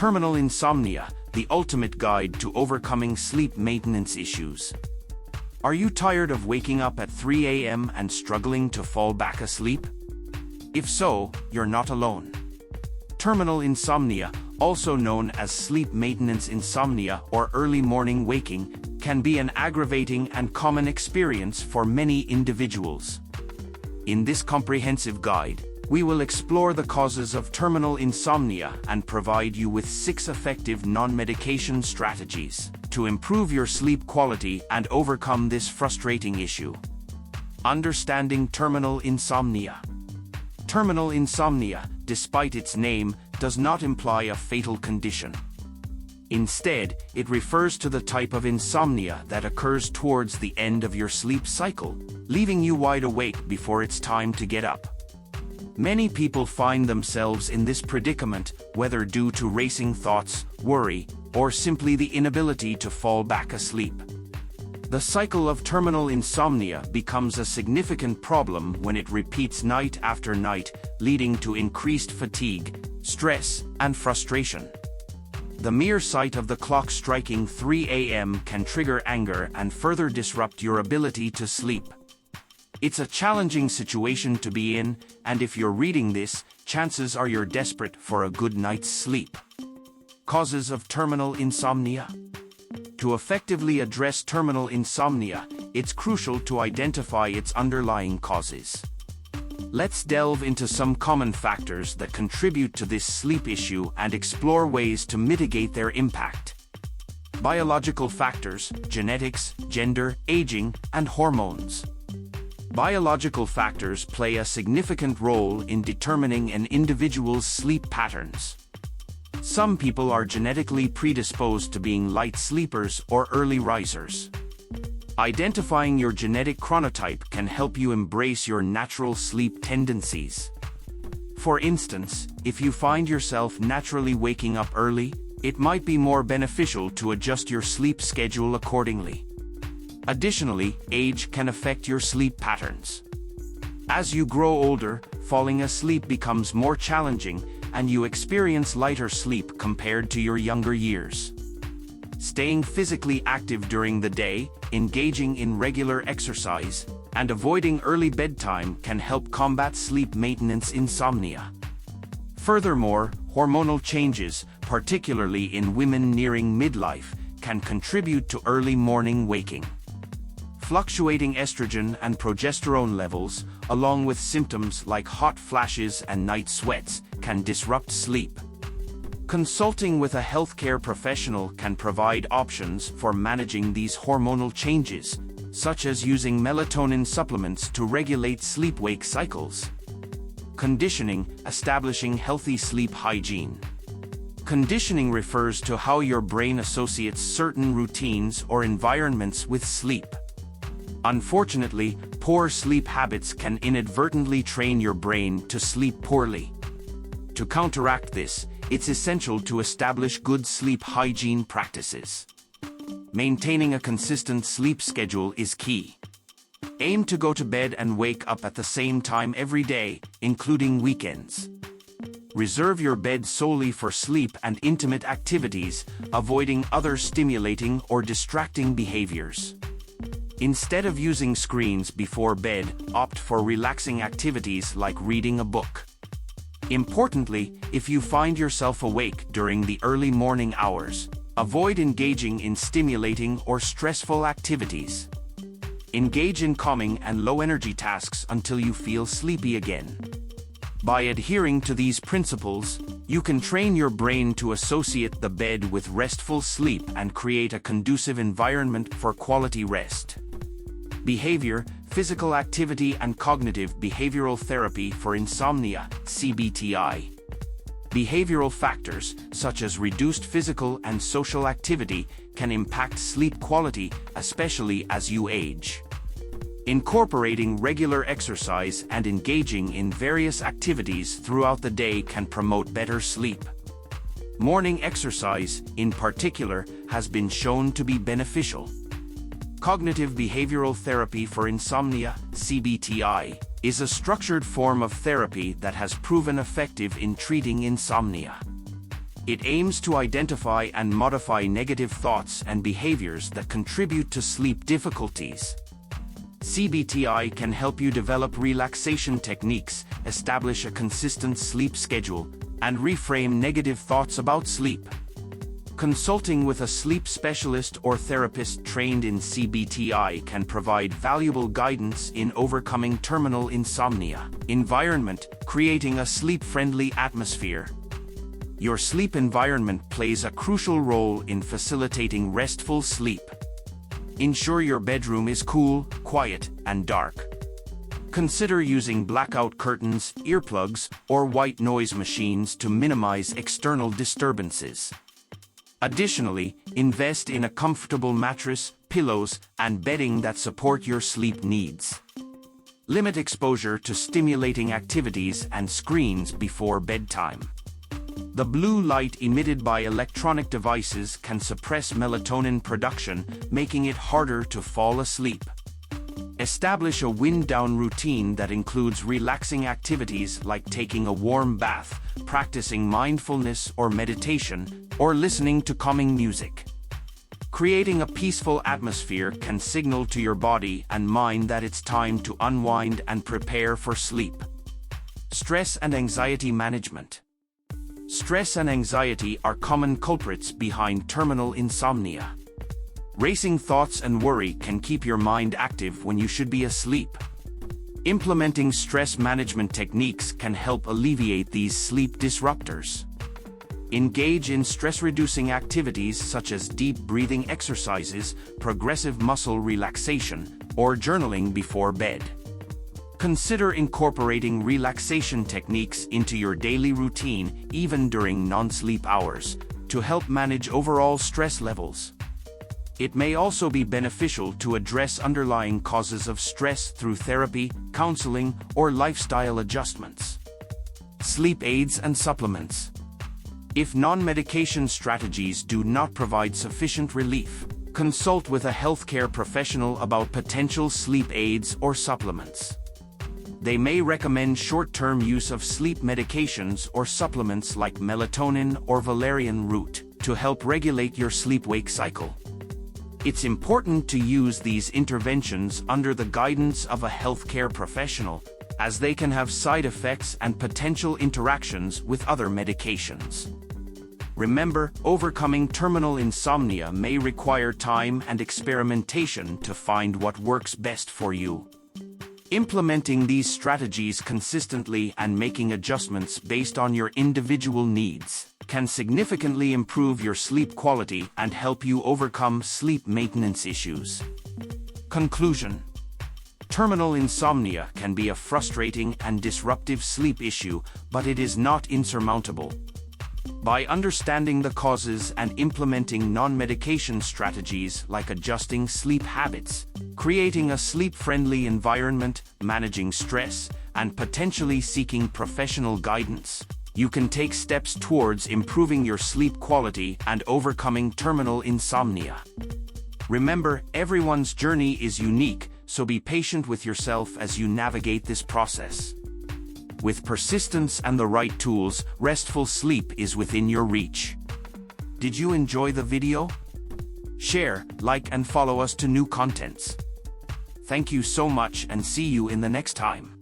Terminal insomnia, the ultimate guide to overcoming sleep maintenance issues. Are you tired of waking up at 3 a.m. and struggling to fall back asleep? If so, you're not alone. Terminal insomnia, also known as sleep maintenance insomnia or early morning waking, can be an aggravating and common experience for many individuals. In this comprehensive guide, we will explore the causes of terminal insomnia and provide you with 6 effective non-medication strategies to improve your sleep quality and overcome this frustrating issue. Understanding terminal insomnia. Terminal insomnia, despite its name, does not imply a fatal condition. Instead, it refers to the type of insomnia that occurs towards the end of your sleep cycle, leaving you wide awake before it's time to get up. Many people find themselves in this predicament, whether due to racing thoughts, worry, or simply the inability to fall back asleep. The cycle of terminal insomnia becomes a significant problem when it repeats night after night, leading to increased fatigue, stress, and frustration. The mere sight of the clock striking 3 a.m. can trigger anger and further disrupt your ability to sleep. It's a challenging situation to be in, and if you're reading this, chances are you're desperate for a good night's sleep. Causes of terminal insomnia. To effectively address terminal insomnia, it's crucial to identify its underlying causes. Let's delve into some common factors that contribute to this sleep issue and explore ways to mitigate their impact. Biological factors, genetics, gender, aging, and hormones. Biological factors play a significant role in determining an individual's sleep patterns. Some people are genetically predisposed to being light sleepers or early risers. Identifying your genetic chronotype can help you embrace your natural sleep tendencies. For instance, if you find yourself naturally waking up early, it might be more beneficial to adjust your sleep schedule accordingly. Additionally, age can affect your sleep patterns. As you grow older, falling asleep becomes more challenging, and you experience lighter sleep compared to your younger years. Staying physically active during the day, engaging in regular exercise, and avoiding early bedtime can help combat sleep maintenance insomnia. Furthermore, hormonal changes, particularly in women nearing midlife, can contribute to early morning waking. Fluctuating estrogen and progesterone levels, along with symptoms like hot flashes and night sweats, can disrupt sleep. Consulting with a healthcare professional can provide options for managing these hormonal changes, such as using melatonin supplements to regulate sleep-wake cycles. Conditioning, establishing healthy sleep hygiene. Conditioning refers to how your brain associates certain routines or environments with sleep. Unfortunately, poor sleep habits can inadvertently train your brain to sleep poorly. To counteract this, it's essential to establish good sleep hygiene practices. Maintaining a consistent sleep schedule is key. Aim to go to bed and wake up at the same time every day, including weekends. Reserve your bed solely for sleep and intimate activities, avoiding other stimulating or distracting behaviors. Instead of using screens before bed, opt for relaxing activities like reading a book. Importantly, if you find yourself awake during the early morning hours, avoid engaging in stimulating or stressful activities. Engage in calming and low-energy tasks until you feel sleepy again. By adhering to these principles, you can train your brain to associate the bed with restful sleep and create a conducive environment for quality rest. Behavior, physical activity and cognitive behavioral therapy for insomnia, CBTI. Behavioral factors, such as reduced physical and social activity, can impact sleep quality, especially as you age. Incorporating regular exercise and engaging in various activities throughout the day can promote better sleep. Morning exercise, in particular, has been shown to be beneficial. Cognitive behavioral therapy for insomnia, CBTI, is a structured form of therapy that has proven effective in treating insomnia. It aims to identify and modify negative thoughts and behaviors that contribute to sleep difficulties. CBTI can help you develop relaxation techniques, establish a consistent sleep schedule, and reframe negative thoughts about sleep. Consulting with a sleep specialist or therapist trained in CBTI can provide valuable guidance in overcoming terminal insomnia. Environment: creating a sleep-friendly atmosphere. Your sleep environment plays a crucial role in facilitating restful sleep. Ensure your bedroom is cool, quiet, and dark. Consider using blackout curtains, earplugs, or white noise machines to minimize external disturbances. Additionally, invest in a comfortable mattress, pillows, and bedding that support your sleep needs. Limit exposure to stimulating activities and screens before bedtime. The blue light emitted by electronic devices can suppress melatonin production, making it harder to fall asleep. Establish a wind-down routine that includes relaxing activities like taking a warm bath, practicing mindfulness or meditation, or listening to calming music. Creating a peaceful atmosphere can signal to your body and mind that it's time to unwind and prepare for sleep. Stress and anxiety management. Stress and anxiety are common culprits behind terminal insomnia. Racing thoughts and worry can keep your mind active when you should be asleep. Implementing stress management techniques can help alleviate these sleep disruptors. Engage in stress-reducing activities such as deep breathing exercises, progressive muscle relaxation, or journaling before bed. Consider incorporating relaxation techniques into your daily routine, even during non-sleep hours, to help manage overall stress levels. It may also be beneficial to address underlying causes of stress through therapy, counseling, or lifestyle adjustments. Sleep aids and supplements. If non-medication strategies do not provide sufficient relief, consult with a healthcare professional about potential sleep aids or supplements. They may recommend short-term use of sleep medications or supplements like melatonin or valerian root to help regulate your sleep-wake cycle. It's important to use these interventions under the guidance of a healthcare professional, as they can have side effects and potential interactions with other medications. Remember, overcoming terminal insomnia may require time and experimentation to find what works best for you. Implementing these strategies consistently and making adjustments based on your individual needs can significantly improve your sleep quality and help you overcome sleep maintenance issues. Conclusion: terminal insomnia can be a frustrating and disruptive sleep issue, but it is not insurmountable. By understanding the causes and implementing non-medication strategies like adjusting sleep habits, creating a sleep-friendly environment, managing stress, and potentially seeking professional guidance, you can take steps towards improving your sleep quality and overcoming terminal insomnia. Remember, everyone's journey is unique, so be patient with yourself as you navigate this process. With persistence and the right tools, restful sleep is within your reach. Did you enjoy the video? Share, like, and follow us to new contents. Thank you so much and see you in the next time.